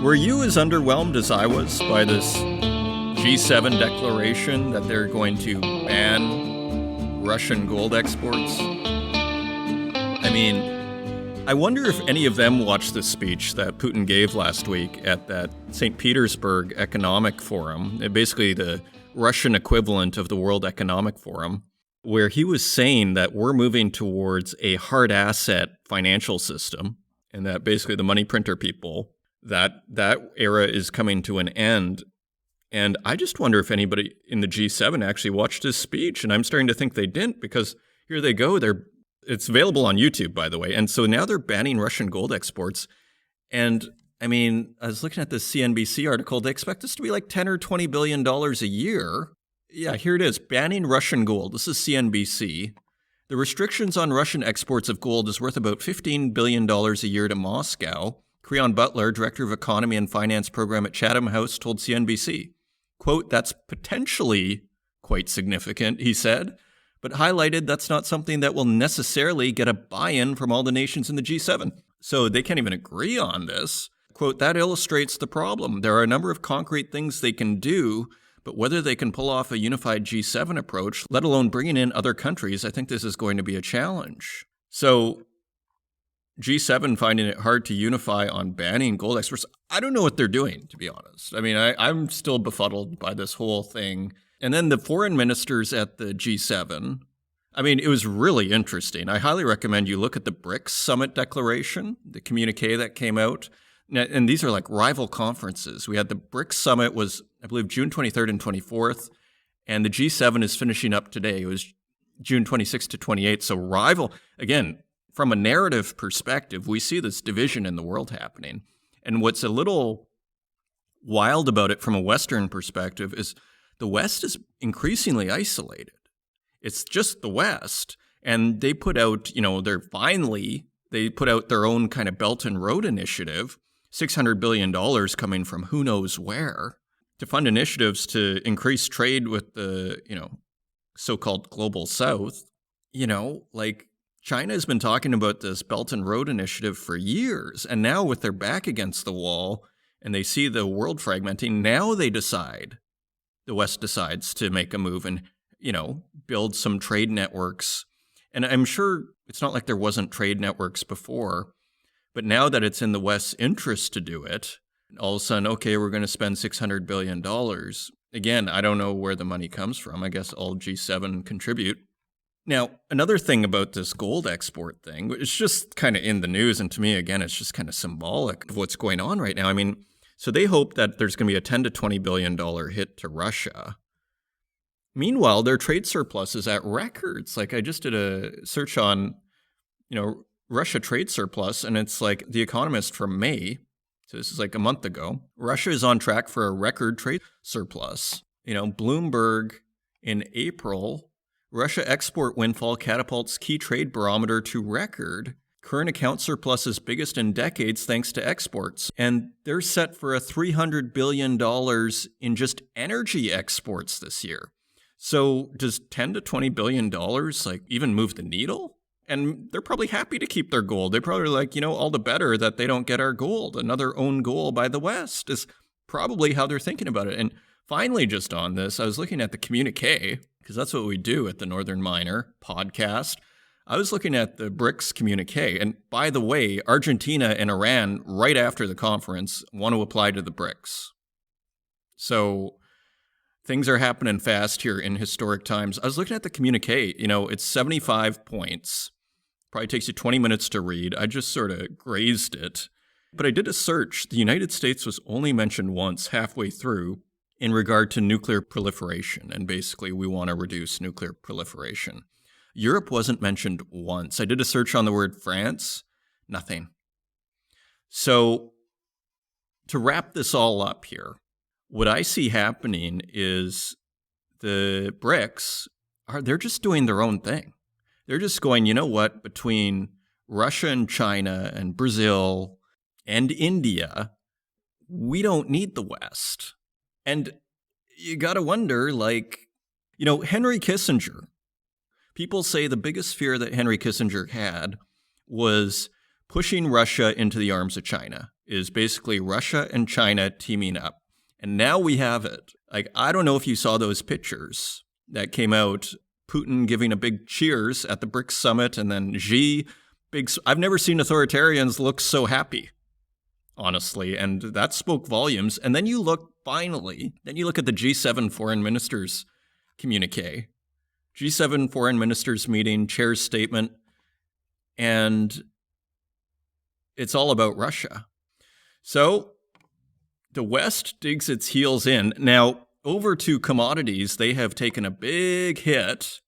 Were you as underwhelmed as I was by this G7 declaration that they're going to ban Russian gold exports? I mean, I wonder if any of them watched the speech that Putin gave last week at that St. Petersburg Economic Forum, basically the Russian equivalent of the World Economic Forum, where he was saying that we're moving towards a hard asset financial system and that basically the money printer people, that era is coming to an end. And I just wonder if anybody in the G7 actually watched his speech, and I'm starting to think they didn't, because here they go, it's available on YouTube, by the way. And so now they're banning Russian gold exports. And I mean, I was looking at this CNBC article. They expect this to be like $10 or $20 billion a year. Yeah, here it is. Banning Russian gold. This is CNBC. The restrictions on Russian exports of gold is worth about $15 billion a year to Moscow. Creon Butler, Director of Economy and Finance Program at Chatham House, told CNBC, quote, "That's potentially quite significant," he said, but highlighted that's not something that will necessarily get a buy-in from all the nations in the G7. So they can't even agree on this. Quote, "That illustrates the problem. There are a number of concrete things they can do, but whether they can pull off a unified G7 approach, let alone bringing in other countries, I think this is going to be a challenge." So G7 finding it hard to unify on banning gold exports. I don't know what they're doing, to be honest. I mean, I'm still befuddled by this whole thing. And then the foreign ministers at the G7, I mean, it was really interesting. I highly recommend you look at the BRICS Summit Declaration, the communique that came out. And these are like rival conferences. We had the BRICS Summit was, I believe, June 23rd and 24th. And the G7 is finishing up today. It was June 26th to 28th. So rival, again, from a narrative perspective, we see this division in the world happening. And what's a little wild about it from a Western perspective is the West is increasingly isolated. It's just the West. And they put out, they put out their own kind of Belt and Road Initiative, $600 billion coming from who knows where, to fund initiatives to increase trade with the, so-called Global South. China has been talking about this Belt and Road Initiative for years. And now with their back against the wall and they see the world fragmenting, now the West decides to make a move and, build some trade networks. And I'm sure it's not like there wasn't trade networks before, but now that it's in the West's interest to do it, all of a sudden, okay, we're going to spend $600 billion. Again, I don't know where the money comes from. I guess all G7 contribute. Now, another thing about this gold export thing, it's just kind of in the news, and to me, again, it's just kind of symbolic of what's going on right now. I mean, so they hope that there's going to be a $10 to $20 billion hit to Russia. Meanwhile, their trade surplus is at records. Like I just did a search on, Russia trade surplus, and it's like The Economist from May. So this is like a month ago. Russia is on track for a record trade surplus. Bloomberg in April, Russia export windfall catapults key trade barometer to record. Current account surplus is biggest in decades thanks to exports. And they're set for a $300 billion in just energy exports this year. So does $10 to $20 billion even move the needle? And they're probably happy to keep their gold. They're probably all the better that they don't get our gold. Another own goal by the West is probably how they're thinking about it. And finally, just on this, I was looking at the communique, because that's what we do at the Northern Miner podcast. I was looking at the BRICS communique. And by the way, Argentina and Iran, right after the conference, want to apply to the BRICS. So things are happening fast here in historic times. I was looking at the communique. It's 75 points. Probably takes you 20 minutes to read. I just sort of grazed it. But I did a search. The United States was only mentioned once halfway through in regard to nuclear proliferation. And basically, we want to reduce nuclear proliferation. Europe wasn't mentioned once. I did a search on the word France. Nothing. So to wrap this all up here, what I see happening is the BRICS, they're just doing their own thing. They're just going, between Russia and China and Brazil and India, we don't need the West. And you got to wonder, Henry Kissinger, people say the biggest fear that Henry Kissinger had was pushing Russia into the arms of China. is basically Russia and China teaming up. And now we have it. Like, I don't know if you saw those pictures that came out, Putin giving a big cheers at the BRICS summit, and then Xi, I've never seen authoritarians look so happy, honestly, and that spoke volumes. And then you look at the G7 foreign ministers communique, G7 foreign ministers meeting, chair's statement, and it's all about Russia. So the West digs its heels in. Now, over to commodities, they have taken a big hit,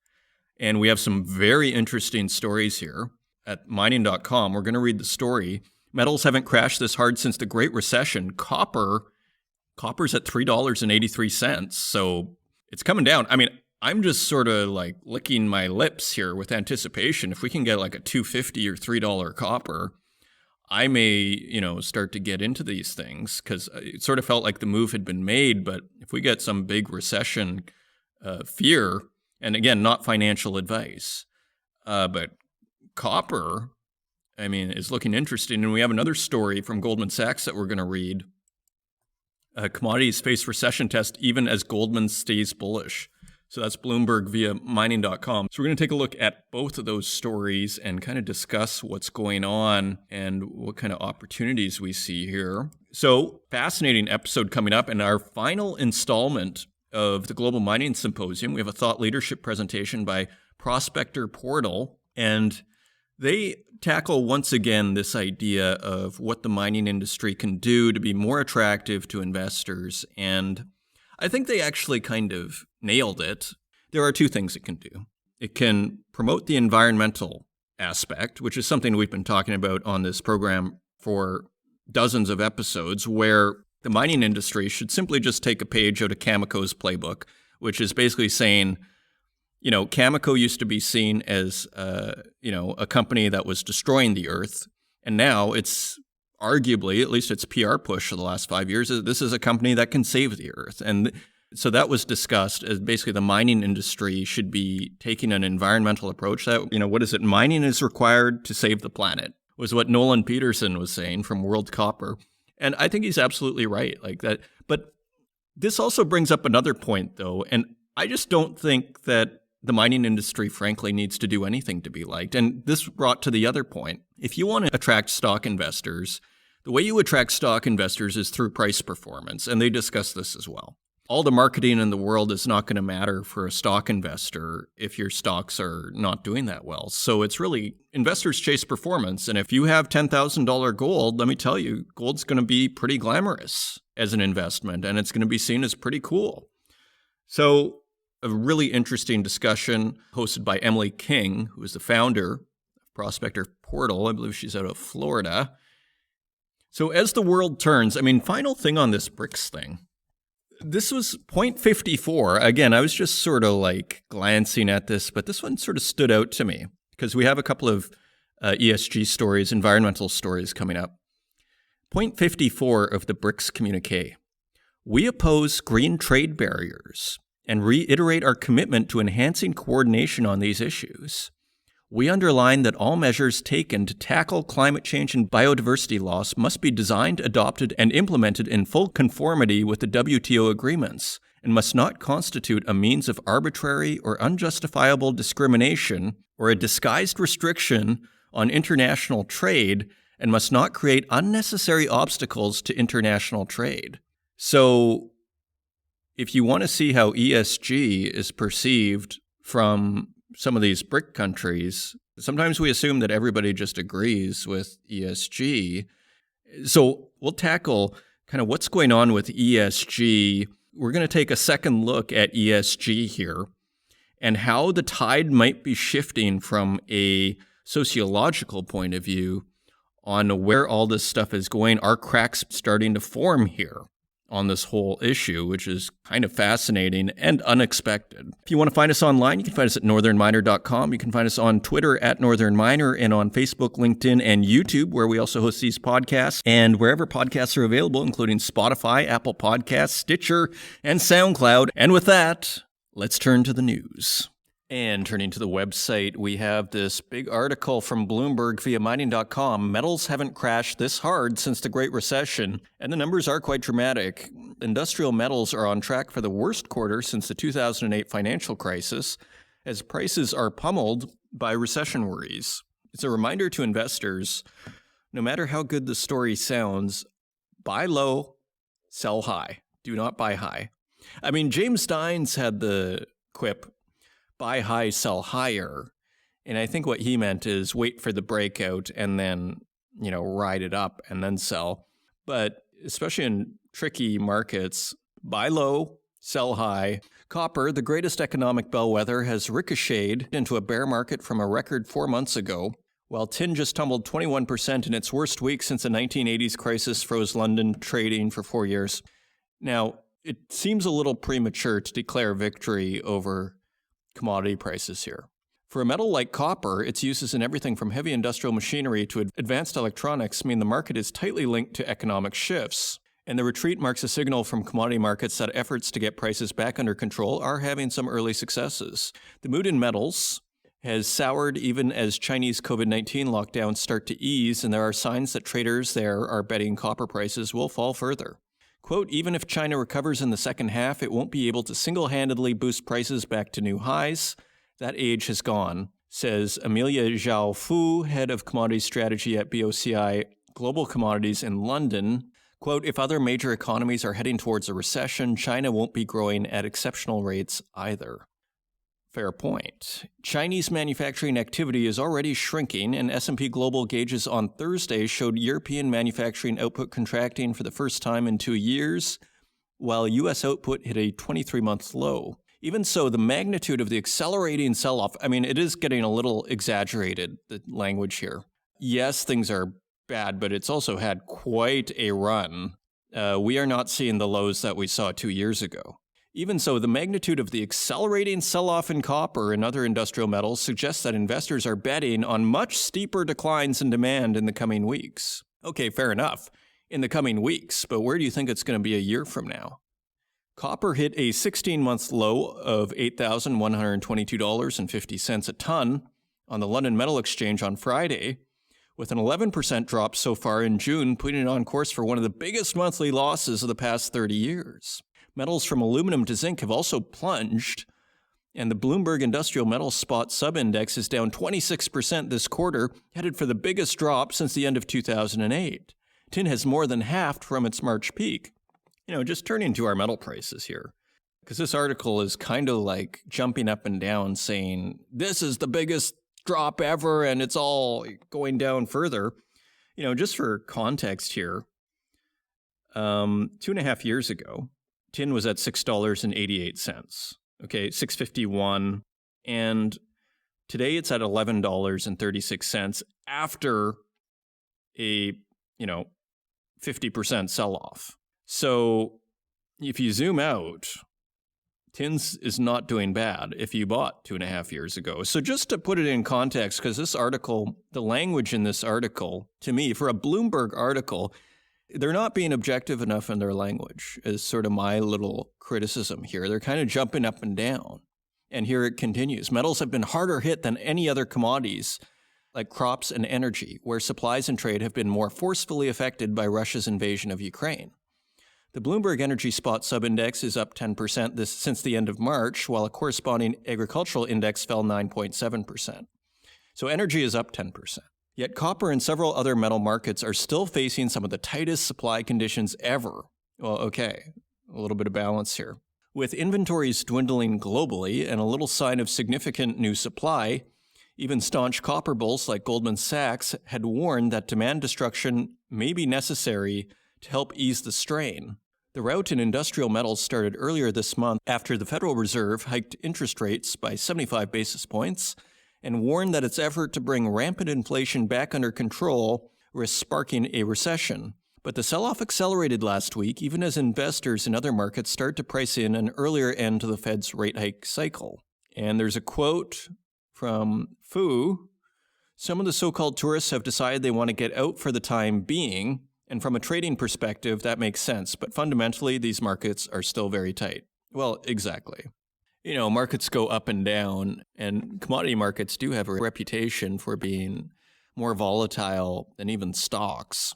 and we have some very interesting stories here. At mining.com, we're going to read the story. Metals haven't crashed this hard since the Great Recession. Copper's at $3.83, so it's coming down. I mean, I'm just sort of like licking my lips here with anticipation. If we can get like a $2.50 or $3 copper, I may, start to get into these things, because it sort of felt like the move had been made. But if we get some big recession fear, and again, not financial advice, but copper, is looking interesting. And we have another story from Goldman Sachs that we're going to read. Commodities face recession test even as Goldman stays bullish. So that's Bloomberg via mining.com. So we're going to take a look at both of those stories and kind of discuss what's going on and what kind of opportunities we see here. So fascinating episode coming up, and our final installment of the Global Mining Symposium. We have a thought leadership presentation by Prospector Portal, and they tackle once again this idea of what the mining industry can do to be more attractive to investors. And I think they actually kind of nailed it. There are two things it can do. It can promote the environmental aspect, which is something we've been talking about on this program for dozens of episodes, where the mining industry should simply just take a page out of Cameco's playbook, which is basically saying, Cameco used to be seen as, a company that was destroying the earth. And now it's arguably, at least its PR push for the last 5 years, this is a company that can save the earth. And so that was discussed as basically the mining industry should be taking an environmental approach. That, what is it? Mining is required to save the planet, was what Nolan Peterson was saying from World Copper. And I think he's absolutely right, like that. But this also brings up another point, though. And I just don't think that the mining industry, frankly, needs to do anything to be liked. And this brought to the other point. If you want to attract stock investors, the way you attract stock investors is through price performance. And they discuss this as well. All the marketing in the world is not going to matter for a stock investor if your stocks are not doing that well. So it's really, investors chase performance. And if you have $10,000 gold, let me tell you, gold's going to be pretty glamorous as an investment, and it's going to be seen as pretty cool. So a really interesting discussion hosted by Emily King, who is the founder of Prospector Portal. I believe she's out of Florida. So as the world turns, final thing on this BRICS thing. This was 0.54. Again, I was just sort of like glancing at this, but this one sort of stood out to me because we have a couple of ESG stories, environmental stories coming up. 0.54 of the BRICS communique. We oppose green trade barriers and reiterate our commitment to enhancing coordination on these issues. We underline that all measures taken to tackle climate change and biodiversity loss must be designed, adopted, and implemented in full conformity with the WTO agreements, and must not constitute a means of arbitrary or unjustifiable discrimination or a disguised restriction on international trade, and must not create unnecessary obstacles to international trade. So, if you want to see how ESG is perceived from some of these BRIC countries, sometimes we assume that everybody just agrees with ESG. So we'll tackle kind of what's going on with ESG. We're going to take a second look at ESG here and how the tide might be shifting from a sociological point of view on where all this stuff is going. Are cracks starting to form here on this whole issue, which is kind of fascinating and unexpected. If you want to find us online, you can find us at northernminer.com. You can find us on Twitter at Northern Miner and on Facebook, LinkedIn, and YouTube, where we also host these podcasts, and wherever podcasts are available, including Spotify, Apple Podcasts, Stitcher, and SoundCloud. And with that, let's turn to the news. And turning to the website, we have this big article from Bloomberg via mining.com. Metals haven't crashed this hard since the Great Recession, and the numbers are quite dramatic. Industrial metals are on track for the worst quarter since the 2008 financial crisis, as prices are pummeled by recession worries. It's a reminder to investors, no matter how good the story sounds, buy low, sell high. Do not buy high. I mean, James Steins had the quip, buy high, sell higher. And I think what he meant is wait for the breakout and then, ride it up and then sell. But especially in tricky markets, buy low, sell high. Copper, the greatest economic bellwether, has ricocheted into a bear market from a record 4 months ago, while tin just tumbled 21% in its worst week since the 1980s crisis froze London trading for 4 years. Now, it seems a little premature to declare victory over commodity prices here. For a metal like copper, its uses in everything from heavy industrial machinery to advanced electronics mean the market is tightly linked to economic shifts. And the retreat marks a signal from commodity markets that efforts to get prices back under control are having some early successes. The mood in metals has soured even as Chinese COVID-19 lockdowns start to ease, and there are signs that traders there are betting copper prices will fall further. Quote, even if China recovers in the second half, it won't be able to single-handedly boost prices back to new highs. That age has gone, says Amelia Zhao Fu, head of commodity strategy at BOCI Global Commodities in London. Quote, if other major economies are heading towards a recession, China won't be growing at exceptional rates either. Fair point. Chinese manufacturing activity is already shrinking, and S&P Global gauges on Thursday showed European manufacturing output contracting for the first time in 2 years, while U.S. output hit a 23-month low. Even so, the magnitude of the accelerating sell-off, it is getting a little exaggerated, the language here. Yes, things are bad, but it's also had quite a run. We are not seeing the lows that we saw 2 years ago. Even so, the magnitude of the accelerating sell-off in copper and other industrial metals suggests that investors are betting on much steeper declines in demand in the coming weeks. Okay, fair enough, in the coming weeks, but where do you think it's going to be a year from now? Copper hit a 16-month low of $8,122.50 a ton on the London Metal Exchange on Friday, with an 11% drop so far in June, putting it on course for one of the biggest monthly losses of the past 30 years. Metals from aluminum to zinc have also plunged, and the Bloomberg Industrial Metals Spot Subindex is down 26% this quarter, headed for the biggest drop since the end of 2008. Tin has more than halved from its March peak. Just turning to our metal prices here, because this article is kind of like jumping up and down saying, this is the biggest drop ever, and it's all going down further. Just for context here, 2.5 years ago, tin was at $6.88, okay, $6.51, and today it's at $11.36 after a, 50% sell-off. So if you zoom out, tin is not doing bad if you bought 2.5 years ago. So just to put it in context, because this article, the language in this article, to me, for a Bloomberg article, they're not being objective enough in their language, is sort of my little criticism here. They're kind of jumping up and down. And here it continues. Metals have been harder hit than any other commodities, like crops and energy, where supplies and trade have been more forcefully affected by Russia's invasion of Ukraine. The Bloomberg Energy Spot Subindex is up 10% since the end of March, while a corresponding agricultural index fell 9.7%. So energy is up 10%. Yet copper and several other metal markets are still facing some of the tightest supply conditions ever. Well, okay, a little bit of balance here. With inventories dwindling globally and a little sign of significant new supply, even staunch copper bulls like Goldman Sachs had warned that demand destruction may be necessary to help ease the strain. The rout in industrial metals started earlier this month after the Federal Reserve hiked interest rates by 75 basis points and warned that its effort to bring rampant inflation back under control risks sparking a recession. But the sell-off accelerated last week, even as investors in other markets start to price in an earlier end to the Fed's rate hike cycle. And there's a quote from Fu. Some of the so-called tourists have decided they want to get out for the time being, and from a trading perspective, that makes sense. But fundamentally, these markets are still very tight. Well, exactly. Markets go up and down, and commodity markets do have a reputation for being more volatile than even stocks.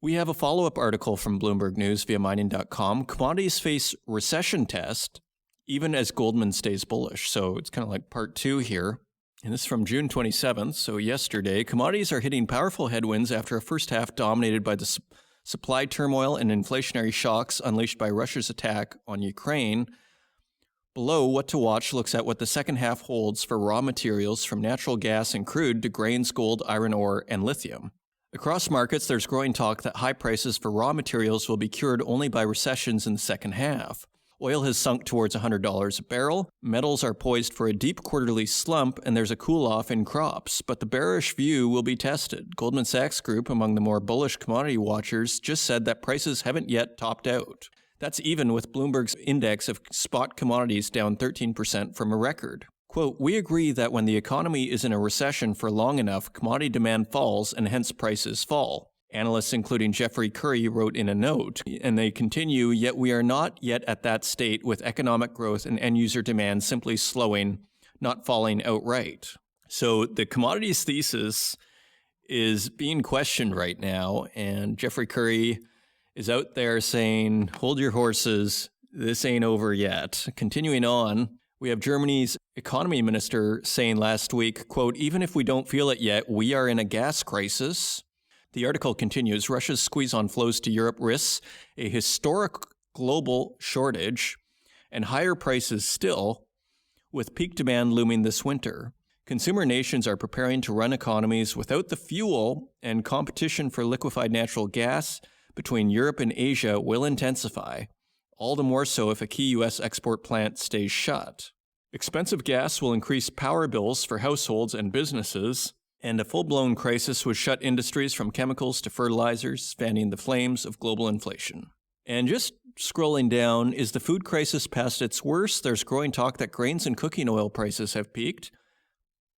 We have a follow-up article from Bloomberg News via mining.com. Commodities face recession test, even as Goldman stays bullish. So it's kind of like part 2 here. And this is from June 27th, so yesterday. Commodities are hitting powerful headwinds after a first half dominated by the supply turmoil and inflationary shocks unleashed by Russia's attack on Ukraine. Below, What to Watch looks at what the second half holds for raw materials from natural gas and crude to grains, gold, iron ore, and lithium. Across markets, there's growing talk that high prices for raw materials will be cured only by recessions in the second half. Oil has sunk towards $100 a barrel, metals are poised for a deep quarterly slump, and there's a cool-off in crops. But the bearish view will be tested. Goldman Sachs Group, among the more bullish commodity watchers, just said that prices haven't yet topped out. That's even with Bloomberg's index of spot commodities down 13% from a record. Quote, "We agree that when the economy is in a recession for long enough, commodity demand falls and hence prices fall." Analysts including Jeffrey Curry wrote in a note, and they continue, "Yet we are not yet at that state with economic growth and end-user demand simply slowing, not falling outright." So the commodities thesis is being questioned right now, and Jeffrey Curry is out there saying, hold your horses, this ain't over yet. Continuing on, we have Germany's economy minister saying last week, quote, "Even if we don't feel it yet, we are in a gas crisis." The article continues, Russia's squeeze on flows to Europe risks a historic global shortage and higher prices still, with peak demand looming this winter. Consumer nations are preparing to run economies without the fuel, and competition for liquefied natural gas between Europe and Asia will intensify, all the more so if a key U.S. export plant stays shut. Expensive gas will increase power bills for households and businesses, and a full-blown crisis would shut industries from chemicals to fertilizers, fanning the flames of global inflation. And just scrolling down, is the food crisis past its worst? There's growing talk that grains and cooking oil prices have peaked,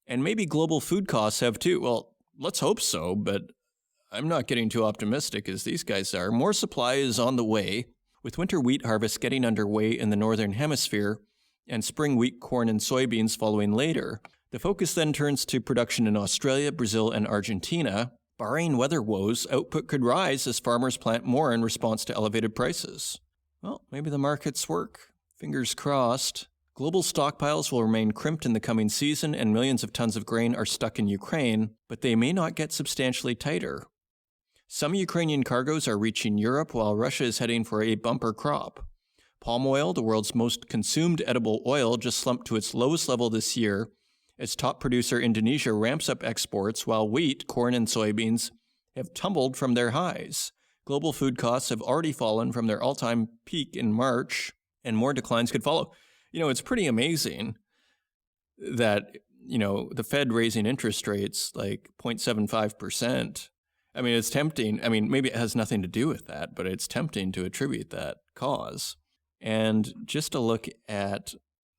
and maybe global food costs have too. Well, let's hope so, but I'm not getting too optimistic as these guys are. More supply is on the way, with winter wheat harvest getting underway in the northern hemisphere, and spring wheat, corn, and soybeans following later. The focus then turns to production in Australia, Brazil, and Argentina. Barring weather woes, output could rise as farmers plant more in response to elevated prices. Well, maybe the markets work. Fingers crossed. Global stockpiles will remain crimped in the coming season, and millions of tons of grain are stuck in Ukraine, but they may not get substantially tighter. Some Ukrainian cargoes are reaching Europe, while Russia is heading for a bumper crop. Palm oil, the world's most consumed edible oil, just slumped to its lowest level this year, as top producer Indonesia ramps up exports, while wheat, corn, and soybeans have tumbled from their highs. Global food costs have already fallen from their all-time peak in March, and more declines could follow. It's pretty amazing that, the Fed raising interest rates like 0.75%. I mean, it's tempting. I mean, maybe it has nothing to do with that, but it's tempting to attribute that cause. And just to look at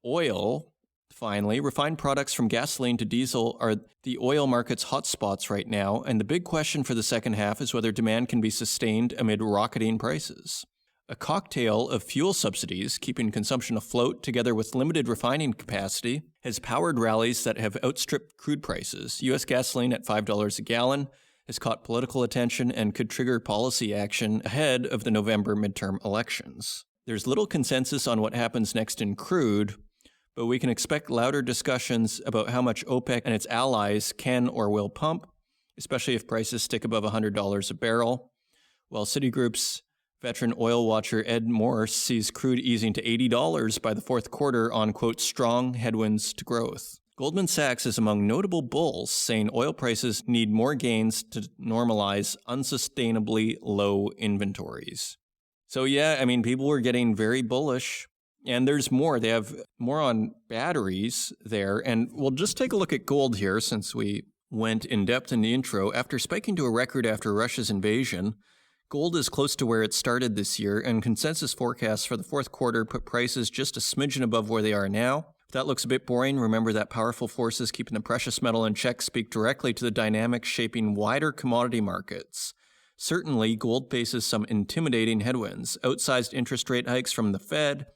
oil, finally, refined products from gasoline to diesel are the oil market's hotspots right now, and the big question for the second half is whether demand can be sustained amid rocketing prices. A cocktail of fuel subsidies, keeping consumption afloat together with limited refining capacity, has powered rallies that have outstripped crude prices. U.S. gasoline at $5 a gallon has caught political attention and could trigger policy action ahead of the November midterm elections. There's little consensus on what happens next in crude, but we can expect louder discussions about how much OPEC and its allies can or will pump, especially if prices stick above $100 a barrel, while Citigroup's veteran oil watcher Ed Morse sees crude easing to $80 by the fourth quarter on, quote, strong headwinds to growth. Goldman Sachs is among notable bulls, saying oil prices need more gains to normalize unsustainably low inventories. So people were getting very bullish, and there's more. They have more on batteries there, and we'll just take a look at gold here since we went in depth in the intro. After spiking to a record after Russia's invasion, gold is close to where it started this year, and consensus forecasts for the fourth quarter put prices just a smidgen above where they are now. If that looks a bit boring, remember that powerful forces keeping the precious metal in check speak directly to the dynamics shaping wider commodity markets. Certainly, gold faces some intimidating headwinds, outsized interest rate hikes from the Fed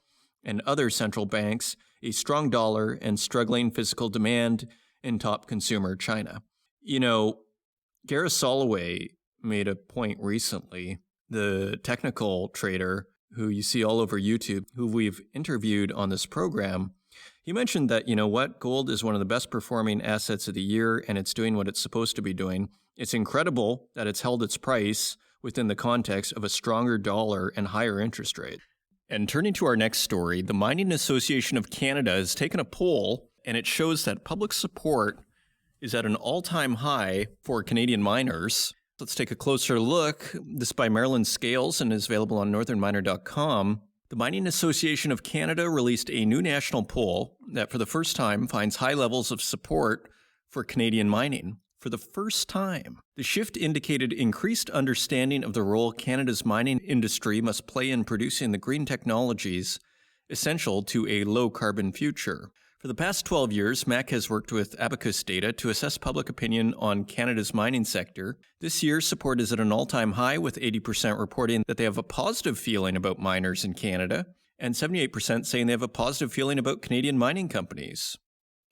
and other central banks, a strong dollar, and struggling physical demand in top consumer China. You know, Gareth Soloway made a point recently, the technical trader who you see all over YouTube, who we've interviewed on this program. He mentioned that, you know what, gold is one of the best performing assets of the year, and it's doing what it's supposed to be doing. It's incredible that it's held its price within the context of a stronger dollar and higher interest rate. And turning to our next story, the Mining Association of Canada has taken a poll, and it shows that public support is at an all-time high for Canadian miners. Let's take a closer look. This is by Marilyn Scales and is available on northernminer.com. The Mining Association of Canada released a new national poll that for the first time finds high levels of support for Canadian mining. For the first time, the shift indicated increased understanding of the role Canada's mining industry must play in producing the green technologies essential to a low-carbon future. For the past 12 years, MAC has worked with Abacus data to assess public opinion on Canada's mining sector. This year, support is at an all-time high, with 80% reporting that they have a positive feeling about miners in Canada, and 78% saying they have a positive feeling about Canadian mining companies.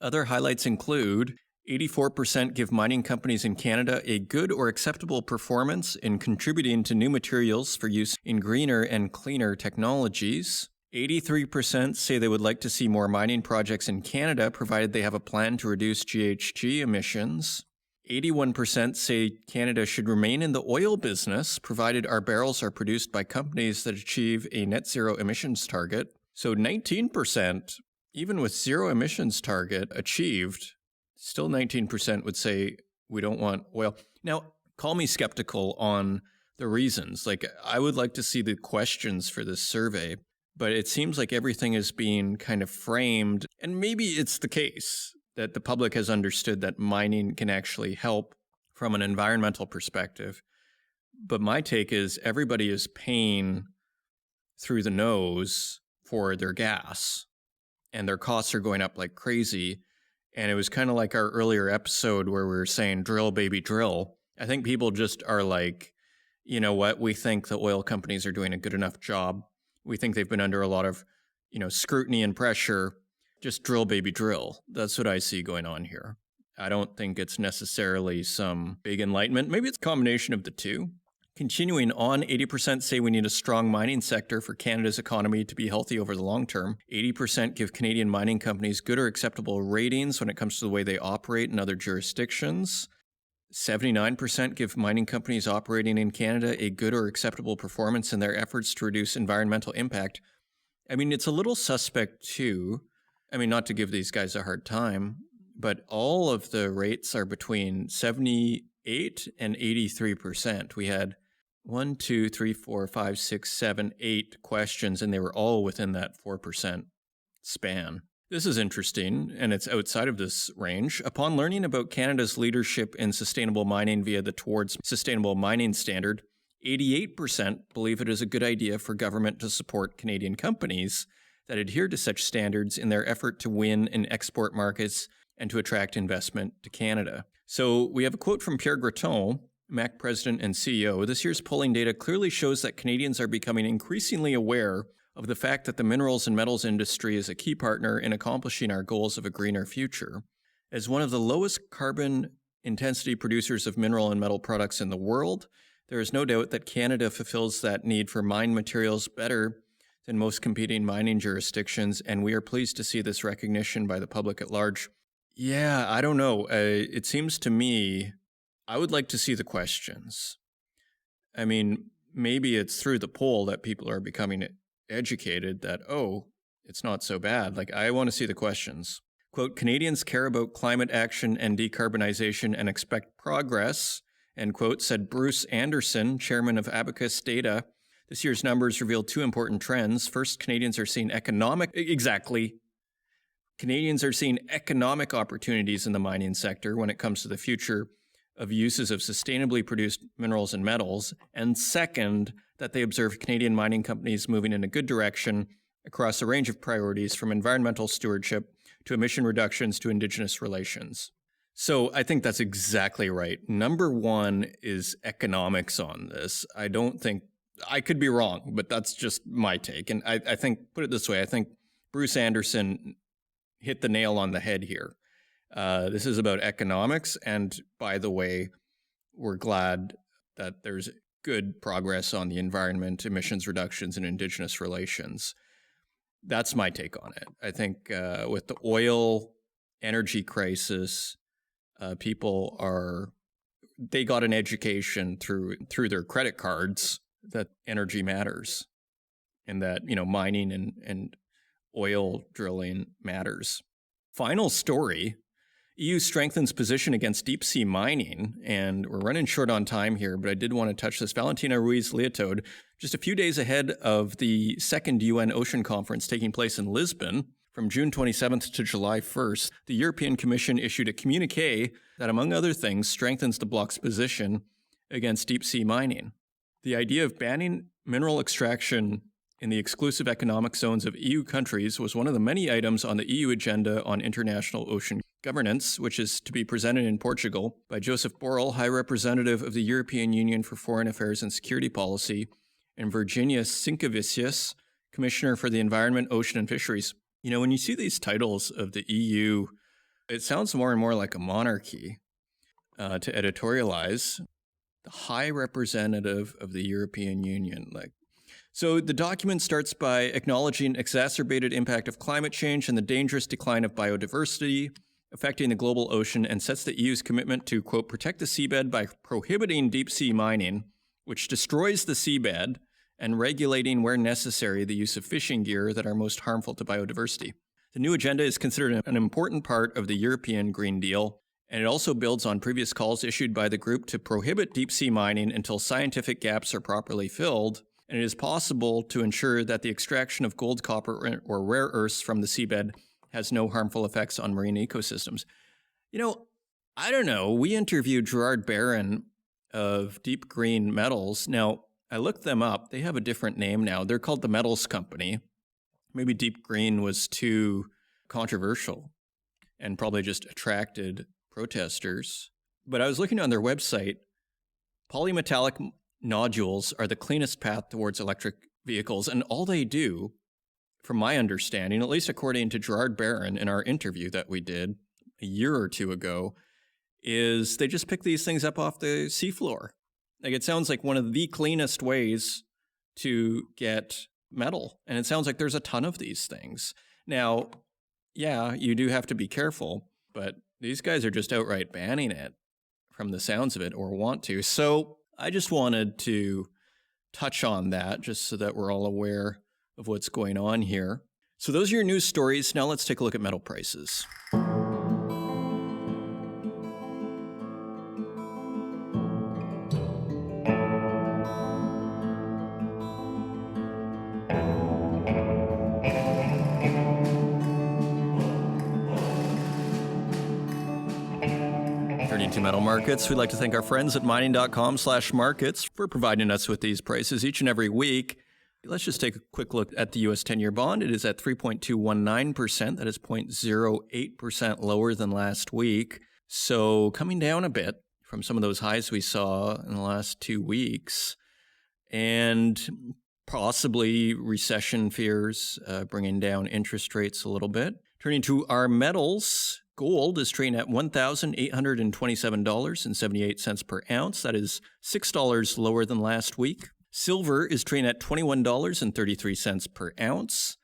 Other highlights include 84% give mining companies in Canada a good or acceptable performance in contributing to new materials for use in greener and cleaner technologies. 83% say they would like to see more mining projects in Canada, provided they have a plan to reduce GHG emissions. 81% say Canada should remain in the oil business, provided our barrels are produced by companies that achieve a net zero emissions target. So 19%, even with zero emissions target achieved, still 19% would say we don't want oil. Now, call me skeptical on the reasons. Like, I would like to see the questions for this survey. But it seems like everything is being kind of framed, and maybe it's the case that the public has understood that mining can actually help from an environmental perspective. But my take is everybody is paying through the nose for their gas, and their costs are going up like crazy. And it was kind of like our earlier episode where we were saying, drill, baby, drill. I think people just are like, you know what, we think the oil companies are doing a good enough job. We think they've been under a lot of, scrutiny and pressure. Just drill, baby, drill. That's what I see going on here. I don't think it's necessarily some big enlightenment. Maybe it's a combination of the two. Continuing on, 80% say we need a strong mining sector for Canada's economy to be healthy over the long term. 80% give Canadian mining companies good or acceptable ratings when it comes to the way they operate in other jurisdictions. 79% give mining companies operating in Canada a good or acceptable performance in their efforts to reduce environmental impact. I mean, it's a little suspect too. I mean, not to give these guys a hard time, but all of the rates are between 78 and 83%. We had 1, 2, 3, 4, 5, 6, 7, 8 questions, and they were all within that 4% span. This is interesting, and it's outside of this range. Upon learning about Canada's leadership in sustainable mining via the Towards Sustainable Mining Standard, 88% believe it is a good idea for government to support Canadian companies that adhere to such standards in their effort to win in export markets and to attract investment to Canada. So we have a quote from Pierre Graton, MAC President and CEO. This year's polling data clearly shows that Canadians are becoming increasingly aware of the fact that the minerals and metals industry is a key partner in accomplishing our goals of a greener future. As one of the lowest carbon intensity producers of mineral and metal products in the world, there is no doubt that Canada fulfills that need for mined materials better than most competing mining jurisdictions, and we are pleased to see this recognition by the public at large. Yeah, I don't know. It seems to me, I would like to see the questions. I mean, maybe it's through the poll that people are becoming educated that, it's not so bad. Like, I want to see the questions. Quote, Canadians care about climate action and decarbonization and expect progress, end quote, said Bruce Anderson, chairman of Abacus Data. This year's numbers reveal two important trends. First, Canadians are seeing economic opportunities in the mining sector when it comes to the future of uses of sustainably produced minerals and metals. And second, that they observe Canadian mining companies moving in a good direction across a range of priorities, from environmental stewardship to emission reductions to Indigenous relations. So I think that's exactly right. Number one is economics on this. I don't think, I could be wrong, but that's just my take. And I think, put it this way, I think Bruce Anderson hit the nail on the head here. This is about economics. And by the way, we're glad that there's good progress on the environment, emissions reductions, and Indigenous relations. That's my take on it. I think with the oil energy crisis, they got an education through their credit cards that energy matters and that, mining and oil drilling matters. Final story. EU strengthens position against deep-sea mining, and we're running short on time here, but I did want to touch this. Valentina Ruiz-Leotold, just a few days ahead of the second UN Ocean Conference taking place in Lisbon from June 27th to July 1st, the European Commission issued a communiqué that, among other things, strengthens the bloc's position against deep-sea mining. The idea of banning mineral extraction in the exclusive economic zones of EU countries was one of the many items on the EU agenda on international ocean governance, which is to be presented in Portugal by Joseph Borrell, High Representative of the European Union for Foreign Affairs and Security Policy, and Virginia Sinkevicius, Commissioner for the Environment, Ocean and Fisheries. When you see these titles of the EU, it sounds more and more like a monarchy to editorialize. The High Representative of the European Union, So the document starts by acknowledging exacerbated impact of climate change and the dangerous decline of biodiversity affecting the global ocean, and sets the EU's commitment to, quote, protect the seabed by prohibiting deep-sea mining, which destroys the seabed, and regulating where necessary the use of fishing gear that are most harmful to biodiversity. The new agenda is considered an important part of the European Green Deal, and it also builds on previous calls issued by the group to prohibit deep-sea mining until scientific gaps are properly filled, and it is possible to ensure that the extraction of gold, copper, or rare earths from the seabed has no harmful effects on marine ecosystems. I don't know. We interviewed Gerard Barron of Deep Green Metals. Now, I looked them up. They have a different name now. They're called the Metals Company. Maybe Deep Green was too controversial and probably just attracted protesters. But I was looking on their website. Polymetallic nodules are the cleanest path towards electric vehicles, and all they do, from my understanding, at least according to Gerard Barron in our interview that we did a year or two ago, is they just pick these things up off the seafloor. It sounds like one of the cleanest ways to get metal, and it sounds like there's a ton of these things. Now, yeah, you do have to be careful, but these guys are just outright banning it from the sounds of it, or want to. So I just wanted to touch on that just so that we're all aware of what's going on here. So those are your news stories. Now let's take a look at metal prices. To metal markets, we'd like to thank our friends at mining.com/markets for providing us with these prices each and every week. Let's just take a quick look at the U.S. 10-year bond. It is at 3.219%. That is 0.08% lower than last week. So coming down a bit from some of those highs we saw in the last 2 weeks. And possibly recession fears bringing down interest rates a little bit. Turning to our metals, gold is trading at $1,827.78 per ounce. That is $6 lower than last week. Silver is trading at $21.33 per ounce.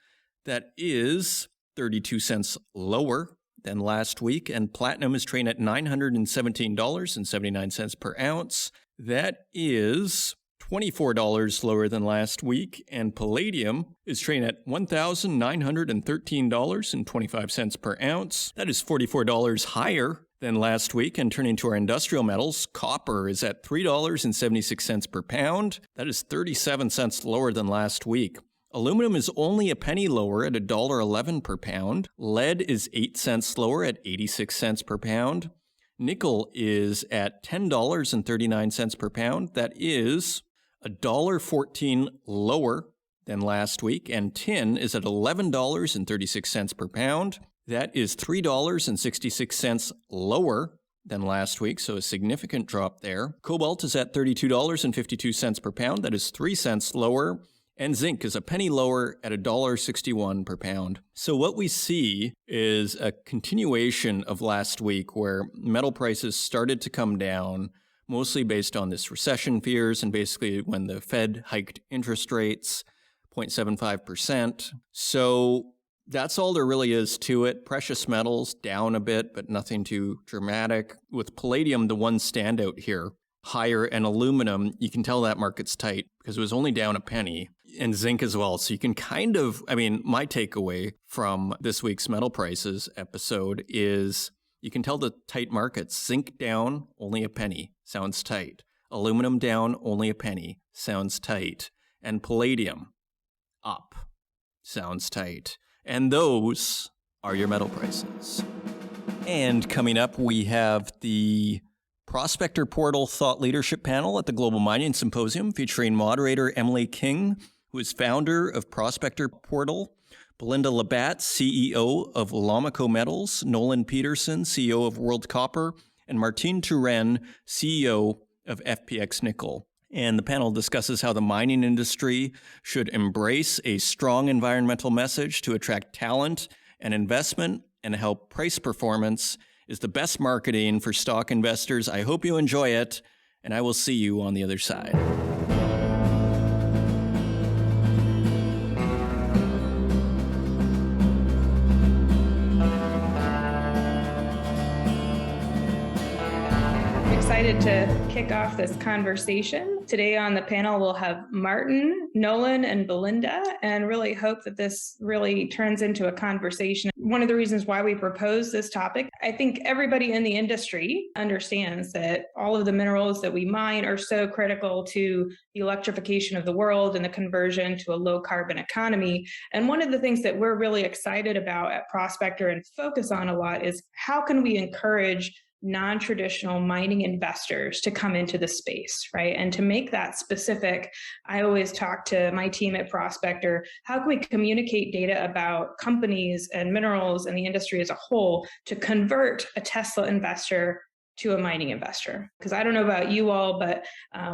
That is 32 cents lower than last week. And platinum is trading at $917.79 per ounce. That is $24 lower than last week, and palladium is trading at $1,913.25 per ounce. That is $44 higher than last week. And turning to our industrial metals, copper is at $3.76 per pound. That is 37 cents lower than last week. Aluminum is only a penny lower at $1.11 per pound. Lead is 8 cents lower at 86 cents per pound. Nickel is at $10.39 per pound. That is $1.14 lower than last week, and tin is at $11.36 per pound. That is $3.66 lower than last week, so a significant drop there. Cobalt is at $32.52 per pound. That is 3 cents lower. And zinc is a penny lower at $1.61 per pound. So what we see is a continuation of last week where metal prices started to come down, mostly based on this recession fears and basically when the Fed hiked interest rates 0.75%. So that's all there really is to it. Precious metals down a bit, but nothing too dramatic. With palladium, the one standout here, higher, and aluminum, you can tell that market's tight because it was only down a penny, and zinc as well. So you can kind of, my takeaway from this week's metal prices episode is you can tell the tight markets. Zinc down, only a penny, sounds tight. Aluminum down, only a penny, sounds tight. And palladium up, sounds tight. And those are your metal prices. And coming up, we have the Prospector Portal Thought Leadership panel at the Global Mining Symposium featuring moderator Emily King, who is founder of Prospector Portal, Belinda Labatte, CEO of Lomiko Metals, Nolan Peterson, CEO of World Copper, and Martin Turenne, CEO of FPX Nickel. And the panel discusses how the mining industry should embrace a strong environmental message to attract talent and investment, and how price performance is the best marketing for stock investors. I hope you enjoy it, and I will see you on the other side. Excited to kick off this conversation. Today on the panel, we'll have Martin, Nolan, and Belinda, and really hope that this really turns into a conversation. One of the reasons why we propose this topic, I think everybody in the industry understands that all of the minerals that we mine are so critical to the electrification of the world and the conversion to a low carbon economy. And one of the things that we're really excited about at Prospector and focus on a lot is how can we encourage non-traditional mining investors to come into the space, right? And to make that specific, I always talk to my team at Prospector, how can we communicate data about companies and minerals and the industry as a whole to convert a Tesla investor to a mining investor? Because I don't know about you all, but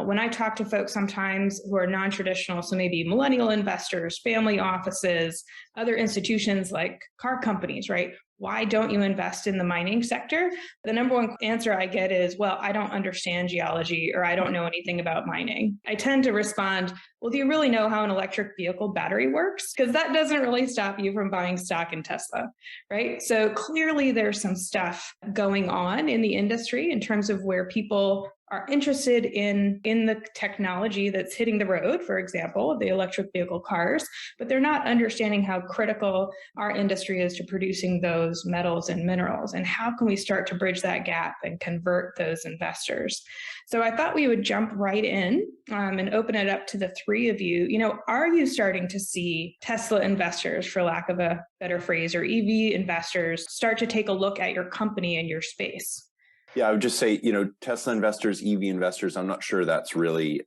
when I talk to folks sometimes who are non-traditional, so maybe millennial investors, family offices, other institutions like car companies, right? Why don't you invest in the mining sector? The number one answer I get is, well, I don't understand geology or I don't know anything about mining. I tend to respond, well, do you really know how an electric vehicle battery works? Because that doesn't really stop you from buying stock in Tesla, right? So clearly there's some stuff going on in the industry in terms of where people are interested in the technology that's hitting the road, for example, the electric vehicle cars, but they're not understanding how critical our industry is to producing those metals and minerals. And how can we start to bridge that gap and convert those investors? So I thought we would jump right in and open it up to the three of you. You know, are you starting to see Tesla investors, for lack of a better phrase, or EV investors start to take a look at your company and your space? Yeah, I would just say, Tesla investors, EV investors, I'm not sure that's really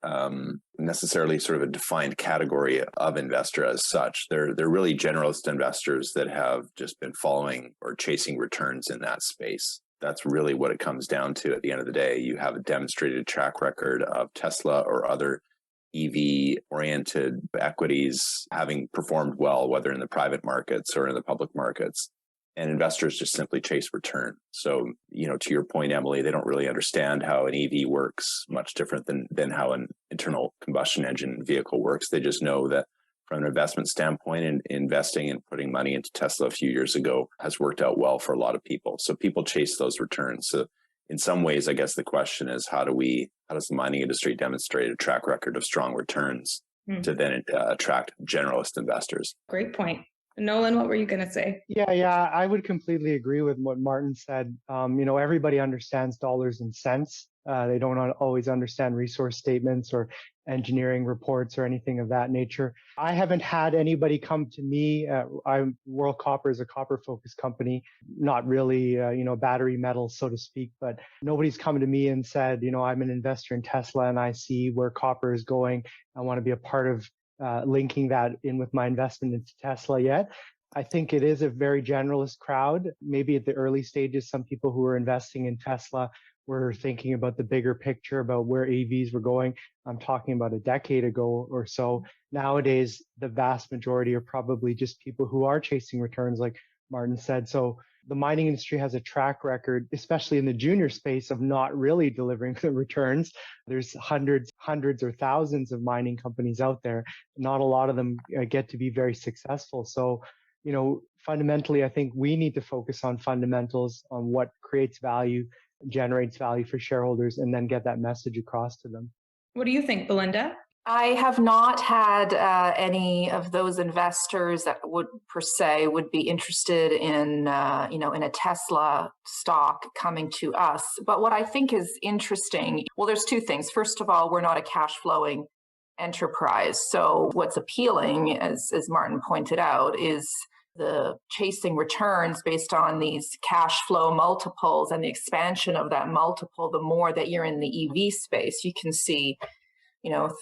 necessarily sort of a defined category of investor as such. They're really generalist investors that have just been following or chasing returns in that space. That's really what it comes down to at the end of the day. You have a demonstrated track record of Tesla or other EV-oriented equities having performed well, whether in the private markets or in the public markets. And investors just simply chase return. So, to your point, Emily, they don't really understand how an EV works, much different than how an internal combustion engine vehicle works. They just know that from an investment standpoint, and investing and putting money into Tesla a few years ago has worked out well for a lot of people. So people chase those returns. So in some ways, I guess the question is, how does the mining industry demonstrate a track record of strong returns to then attract generalist investors? Great point. Nolan, what were you going to say? Yeah, I would completely agree with what Martin said. Everybody understands dollars and cents. They don't always understand resource statements or engineering reports or anything of that nature. I haven't had anybody come to me. World Copper is a copper-focused company, not really, battery metals, so to speak. But nobody's come to me and said, I'm an investor in Tesla and I see where copper is going. I want to be a part of linking that in with my investment into Tesla yet. I think it is a very generalist crowd. Maybe at the early stages, some people who are investing in Tesla were thinking about the bigger picture about where EVs were going. I'm talking about a decade ago or so. Nowadays, the vast majority are probably just people who are chasing returns, like Martin said. So the mining industry has a track record, especially in the junior space, of not really delivering the returns. There's hundreds or thousands of mining companies out there. Not a lot of them get to be very successful. So, fundamentally, I think we need to focus on fundamentals, on what creates value, generates value for shareholders, and then get that message across to them. What do you think, Belinda? I have not had any of those investors that would be interested in a Tesla stock coming to us. But what I think is interesting, well, there's two things. First of all, we're not a cash flowing enterprise. So what's appealing, as Martin pointed out, is the chasing returns based on these cash flow multiples and the expansion of that multiple. The more that you're in the EV space, you can see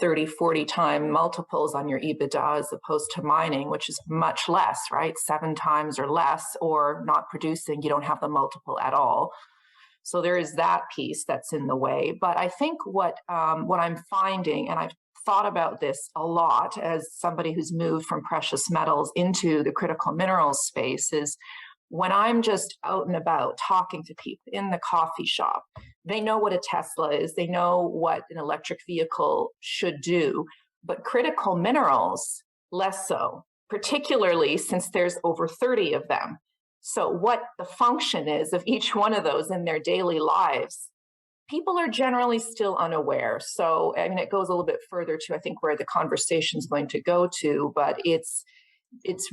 30, 40 time multiples on your EBITDA as opposed to mining, which is much less, right? 7 times or less, or not producing, you don't have the multiple at all. So there is that piece that's in the way. But I think what I'm finding, and I've thought about this a lot as somebody who's moved from precious metals into the critical minerals space, is when I'm just out and about talking to people in the coffee shop, they know what a Tesla is, they know what an electric vehicle should do, but critical minerals, less so, particularly since there's over 30 of them. So what the function is of each one of those in their daily lives, people are generally still unaware. So, it goes a little bit further to, I think, where the conversation is going to go to, but it's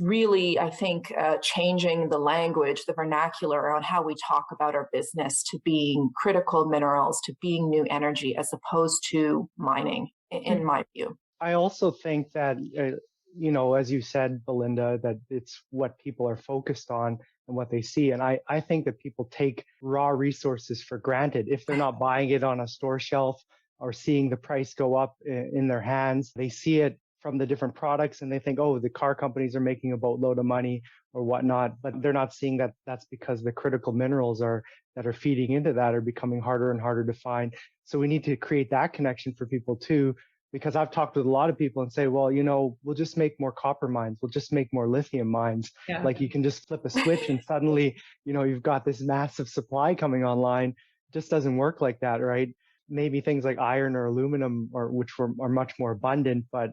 really, I think, changing the language, the vernacular around how we talk about our business to being critical minerals, to being new energy, as opposed to mining, in my view. I also think that, as you said, Belinda, that it's what people are focused on and what they see. And I think that people take raw resources for granted. If they're not buying it on a store shelf or seeing the price go up in their hands, they see it from the different products and they think, oh, the car companies are making a boatload of money or whatnot, but they're not seeing that that's because the critical minerals that are feeding into that are becoming harder and harder to find. So we need to create that connection for people too, because I've talked with a lot of people and say, well, we'll just make more copper mines. We'll just make more lithium mines. Yeah. Like you can just flip a switch and suddenly, you've got this massive supply coming online. It just doesn't work like that, right? Maybe things like iron or aluminum, which are much more abundant, but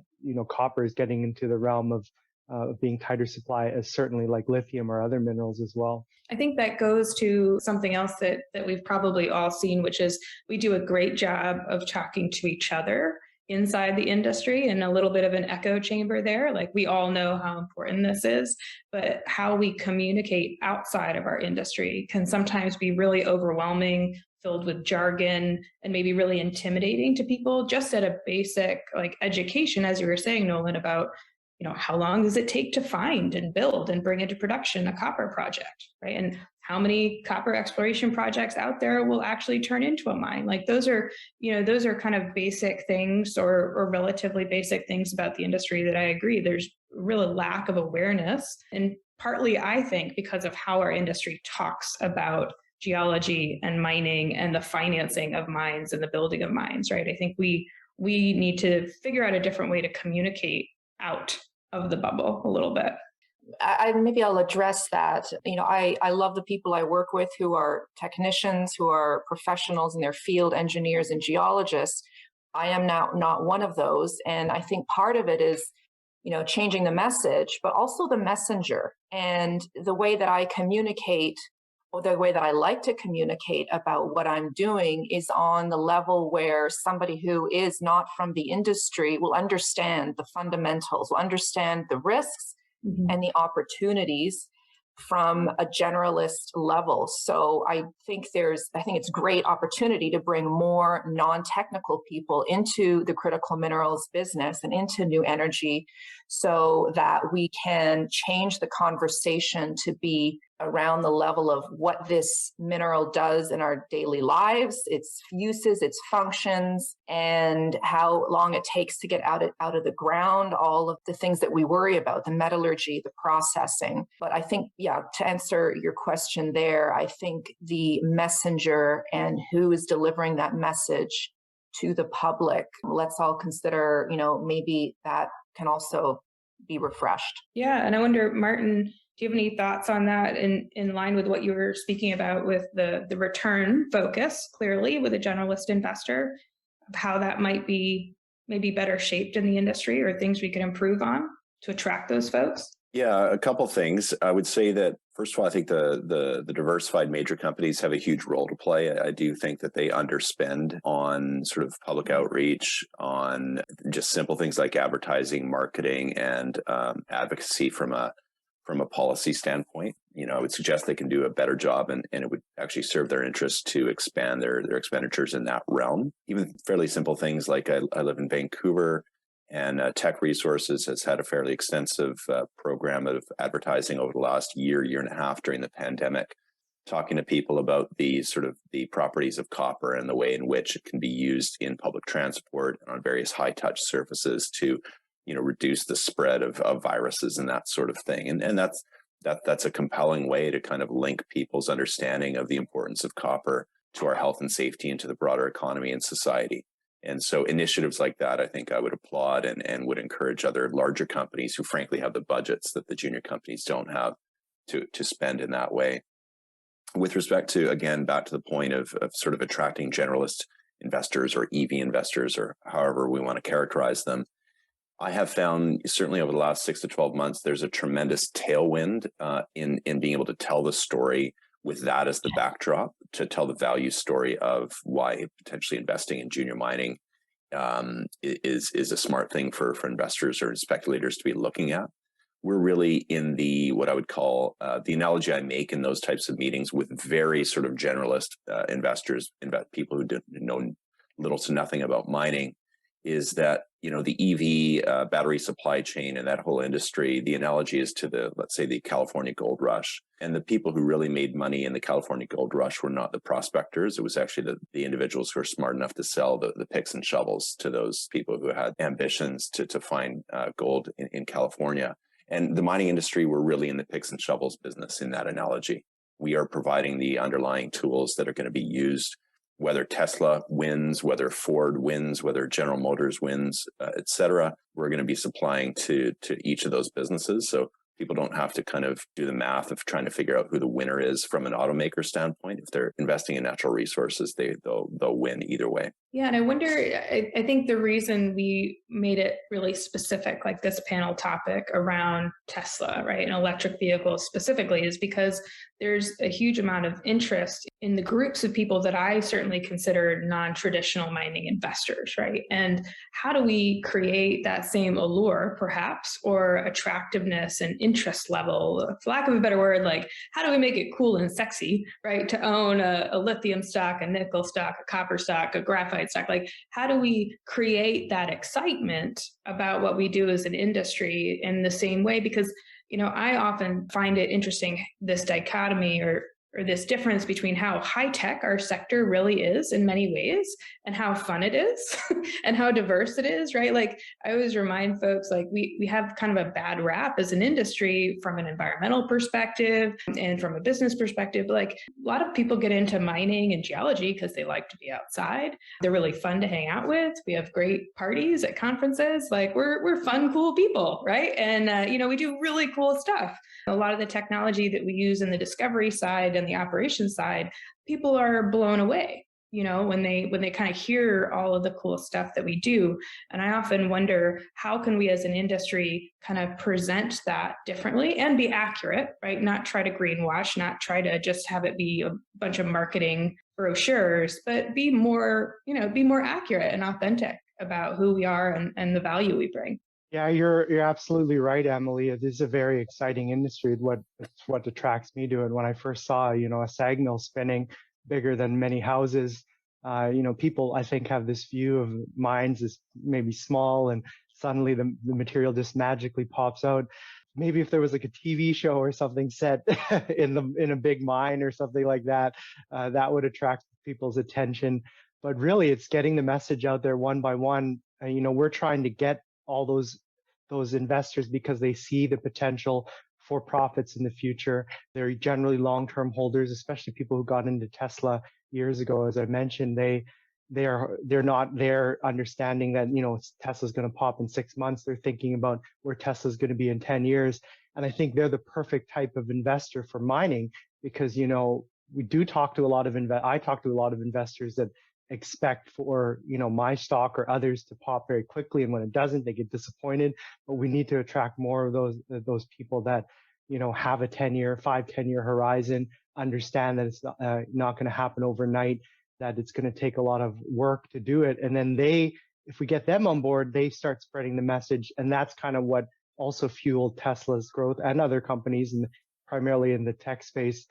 copper is getting into the realm of being tighter supply, as certainly like lithium or other minerals as well. I think that goes to something else that we've probably all seen, which is we do a great job of talking to each other inside the industry, and a little bit of an echo chamber there. Like we all know how important this is, but how we communicate outside of our industry can sometimes be really overwhelming, filled with jargon, and maybe really intimidating to people just at a basic education, as you were saying, Nolan, about how long does it take to find and build and bring into production a copper project, right? And how many copper exploration projects out there will actually turn into a mine? Like those are kind of basic things or relatively basic things about the industry that I agree there's really lack of awareness. And partly, I think, because of how our industry talks about geology and mining and the financing of mines and the building of mines, right? I think we need to figure out a different way to communicate out of the bubble a little bit. Maybe I'll address that. I love the people I work with who are technicians, who are professionals in their field, engineers and geologists. I am now not one of those. And I think part of it is, changing the message, but also the messenger. And the way that I communicate, or the way that I like to communicate about what I'm doing, is on the level where somebody who is not from the industry will understand the fundamentals, will understand the risks and the opportunities from a generalist level. So I think it's great opportunity to bring more non-technical people into the critical minerals business and into new energy, so that we can change the conversation to be around the level of what this mineral does in our daily lives, its uses, its functions, and how long it takes to get out of the ground, all of the things that we worry about, the metallurgy, the processing. But I think, to answer your question there, I think the messenger and who is delivering that message to the public, let's all consider, maybe that can also be refreshed. Yeah. And I wonder, Martin, do you have any thoughts on that in line with what you were speaking about with the return focus, clearly with a generalist investor, of how that might be maybe better shaped in the industry or things we can improve on to attract those folks? Yeah, a couple things. I would say that, first of all, I think the diversified major companies have a huge role to play. I do think that they underspend on sort of public outreach, on just simple things like advertising, marketing, and advocacy from a policy standpoint. I would suggest they can do a better job, and it would actually serve their interests to expand their expenditures in that realm. Even fairly simple things like I live in Vancouver, and Tech Resources has had a fairly extensive program of advertising over the last year and a half during the pandemic, talking to people about the properties of copper and the way in which it can be used in public transport and on various high touch surfaces to reduce the spread of viruses and that sort of thing. And that's a compelling way to kind of link people's understanding of the importance of copper to our health and safety and to the broader economy and society. And so initiatives like that, I think I would applaud and would encourage other larger companies who frankly have the budgets that the junior companies don't have to spend in that way. With respect to, again, back to the point of sort of attracting generalist investors or EV investors or however we want to characterize them, I have found certainly over the last 6 to 12 months, there's a tremendous tailwind in being able to tell the story with that as the backdrop, to tell the value story of why potentially investing in junior mining is a smart thing for investors or speculators to be looking at. We're really in what I would call the analogy I make in those types of meetings with very sort of generalist investors, people who know little to nothing about mining, is that the EV battery supply chain and that whole industry, the analogy is to let's say the California gold rush. And the people who really made money in the California gold rush were not the prospectors. It was actually the individuals who were smart enough to sell the picks and shovels to those people who had ambitions to find gold in California. And the mining industry were really in the picks and shovels business in that analogy. We are providing the underlying tools that are going to be used, whether Tesla wins, whether Ford wins, whether General Motors wins, et cetera. We're going to be supplying to each of those businesses. So people don't have to kind of do the math of trying to figure out who the winner is from an automaker standpoint. If they're investing in natural resources, they'll win either way. Yeah, and I wonder, I think the reason we made it really specific, like this panel topic around Tesla, right, and electric vehicles specifically, is because there's a huge amount of interest in the groups of people that I certainly consider non-traditional mining investors, right? And how do we create that same allure, perhaps, or attractiveness and interest level, for lack of a better word, like how do we make it cool and sexy, right, to own a lithium stock, a nickel stock, a copper stock, a graphite stock? Like, how do we create that excitement about what we do as an industry in the same way? Because I often find it interesting, this dichotomy or this difference between how high tech our sector really is in many ways and how fun it is and how diverse it is, right? Like I always remind folks, like we have kind of a bad rap as an industry from an environmental perspective and from a business perspective. Like a lot of people get into mining and geology because they like to be outside. They're really fun to hang out with. We have great parties at conferences. Like we're fun, cool people, right? And we do really cool stuff. A lot of the technology that we use in the discovery side and the operations side, people are blown away, when they kind of hear all of the cool stuff that we do. And I often wonder, how can we as an industry kind of present that differently and be accurate, right? Not try to greenwash, not try to just have it be a bunch of marketing brochures, but be more accurate and authentic about who we are and the value we bring. Yeah, you're absolutely right, Emily. It is a very exciting industry. It's what attracts me to it. When I first saw, a SAG mill spinning bigger than many houses, people I think have this view of mines as maybe small, and suddenly the material just magically pops out. maybe if there was like a TV show or something set in a big mine or something like that, that would attract people's attention. But really, it's getting the message out there one by one. We're trying to get all those investors because they see the potential for profits in the future. They're generally long-term holders, especially people who got into Tesla years ago. As I mentioned, they're not there understanding that Tesla's going to pop in 6 months. They're thinking about where Tesla's going to be in 10 years. And I think they're the perfect type of investor for mining because we do talk to a lot of I talk to a lot of investors that expect for my stock or others to pop very quickly, and when it doesn't, they get disappointed. But we need to attract more of those people that have a 5-10-year horizon, understand that it's not going to happen overnight, that it's going to take a lot of work to do it, and then if we get them on board, they start spreading the message, and that's kind of what also fueled Tesla's growth and other companies, and primarily in the tech space.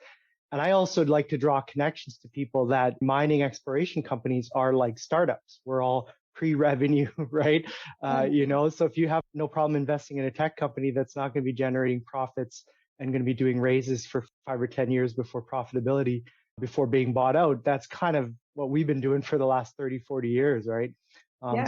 And I also like to draw connections to people that mining exploration companies are like startups. We're all pre-revenue, right? So if you have no problem investing in a tech company that's not going to be generating profits and going to be doing raises for 5 or 10 years before profitability, before being bought out, that's kind of what we've been doing for the last 30, 40 years, right?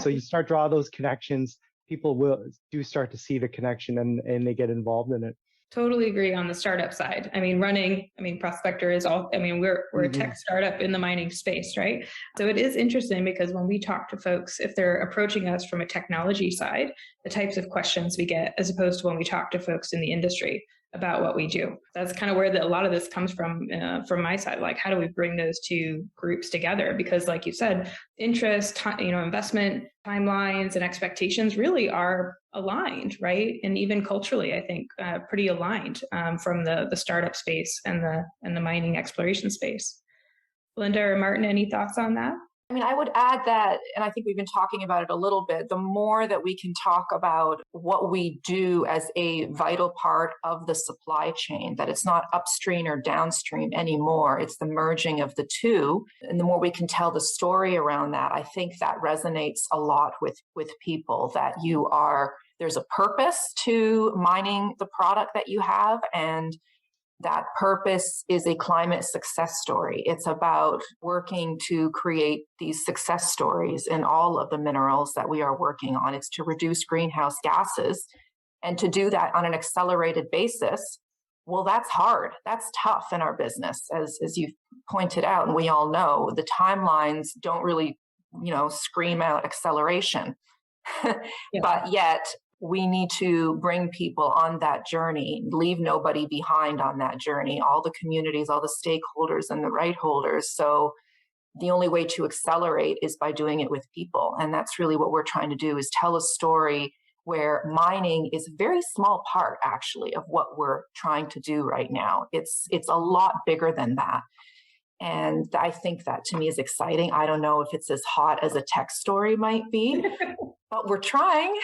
So you start draw those connections, people do start to see the connection and they get involved in it. Totally agree on the startup side. Prospector is we're a tech startup in the mining space, right? So it is interesting because when we talk to folks, if they're approaching us from a technology side, the types of questions we get as opposed to when we talk to folks in the industry about what we do. That's kind of where a lot of this comes from my side. Like, how do we bring those two groups together? Because like you said, interest, investment timelines and expectations really are aligned, right? And even culturally, I think pretty aligned from the startup space and the mining exploration space. Belinda or Martin, any thoughts on that? I would add that, and I think we've been talking about it a little bit, the more that we can talk about what we do as a vital part of the supply chain, that it's not upstream or downstream anymore, it's the merging of the two. And the more we can tell the story around that, I think that resonates a lot with people, that there's a purpose to mining the product that you have, and that purpose is a climate success story. It's about working to create these success stories in all of the minerals that we are working on. It's to reduce greenhouse gases, and to do that on an accelerated basis. Well, that's hard. That's tough in our business, as you've pointed out, and we all know the timelines don't really, scream out acceleration. But yet, we need to bring people on that journey, leave nobody behind on that journey, all the communities, all the stakeholders and the right holders. So the only way to accelerate is by doing it with people. And that's really what we're trying to do, is tell a story where mining is a very small part, actually, of what we're trying to do right now. It's a lot bigger than that. And I think that, to me, is exciting. I don't know if it's as hot as a tech story might be, but we're trying.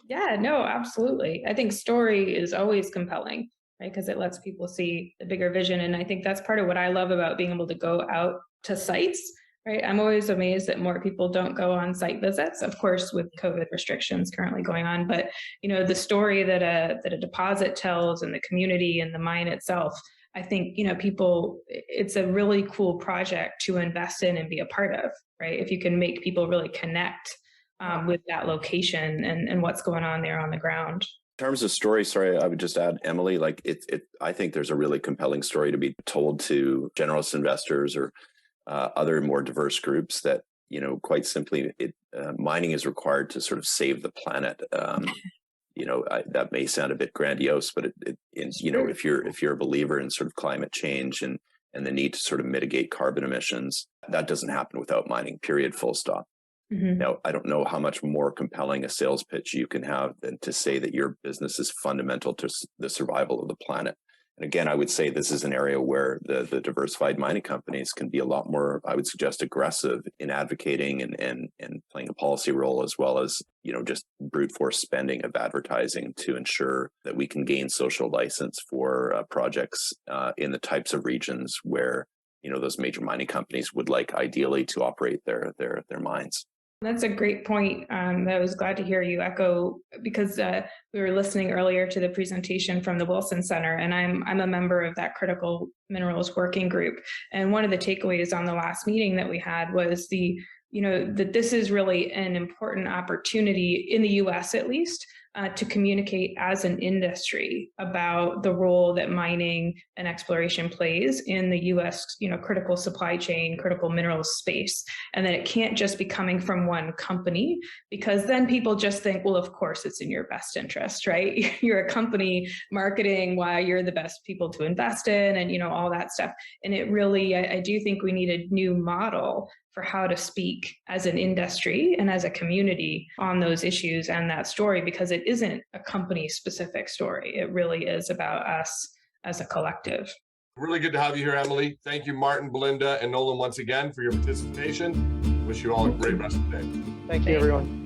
Yeah, no, absolutely. I think story is always compelling, right? Because it lets people see the bigger vision. And I think that's part of what I love about being able to go out to sites, right? I'm always amazed that more people don't go on site visits, of course, with COVID restrictions currently going on. But, the story that a deposit tells, and the community and the mine itself, I think, it's a really cool project to invest in and be a part of, right? If you can make people really connect with that location and what's going on there on the ground. In terms of story, I would just add, Emily, I think there's a really compelling story to be told to generalist investors or other more diverse groups that, quite simply, mining is required to sort of save the planet. That may sound a bit grandiose, but if you're a believer in sort of climate change and the need to sort of mitigate carbon emissions, that doesn't happen without mining, period, full stop. Mm-hmm. Now, I don't know how much more compelling a sales pitch you can have than to say that your business is fundamental to the survival of the planet. And again, I would say this is an area where the diversified mining companies can be a lot more, I would suggest, aggressive in advocating and playing a policy role, as well as, just brute force spending of advertising to ensure that we can gain social license for projects in the types of regions where, those major mining companies would like ideally to operate their mines. That's a great point. I was glad to hear you echo, because we were listening earlier to the presentation from the Wilson Center, and I'm a member of that critical minerals working group. And one of the takeaways on the last meeting that we had was that this is really an important opportunity in the US, at least, to communicate as an industry about the role that mining and exploration plays in the US, critical supply chain, critical minerals space, and that it can't just be coming from one company, because then people just think, well, of course it's in your best interest, right? You're a company marketing why you're the best people to invest in, and all that stuff. And it really, I do think we need a new model for how to speak as an industry and as a community on those issues and that story, because it isn't a company specific story. It really is about us as a collective. Really good to have you here, Emily. Thank you, Martin, Belinda, and Nolan once again for your participation. Wish you all a great rest of the day. Thank you, everyone.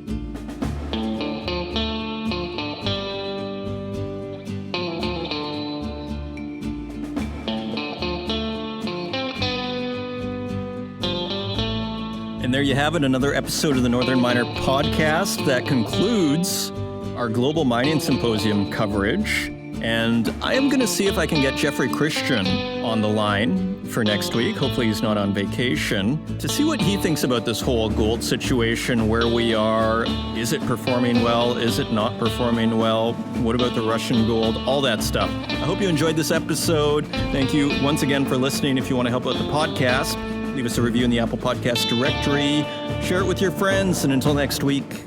And there you have it, another episode of the Northern Miner Podcast that concludes our Global Mining Symposium coverage. And I am going to see if I can get Jeffrey Christian on the line for next week. Hopefully he's not on vacation, to see what he thinks about this whole gold situation, where we are. Is it performing well? Is it not performing well? What about the Russian gold? All that stuff. I hope you enjoyed this episode. Thank you once again for listening. If you want to help out the podcast, leave us a review in the Apple Podcast directory. Share it with your friends. And until next week,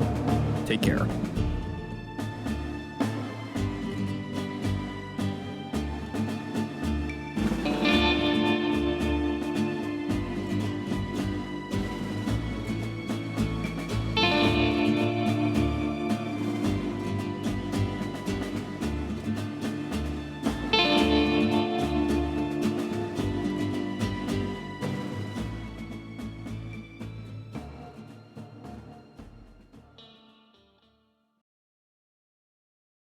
take care.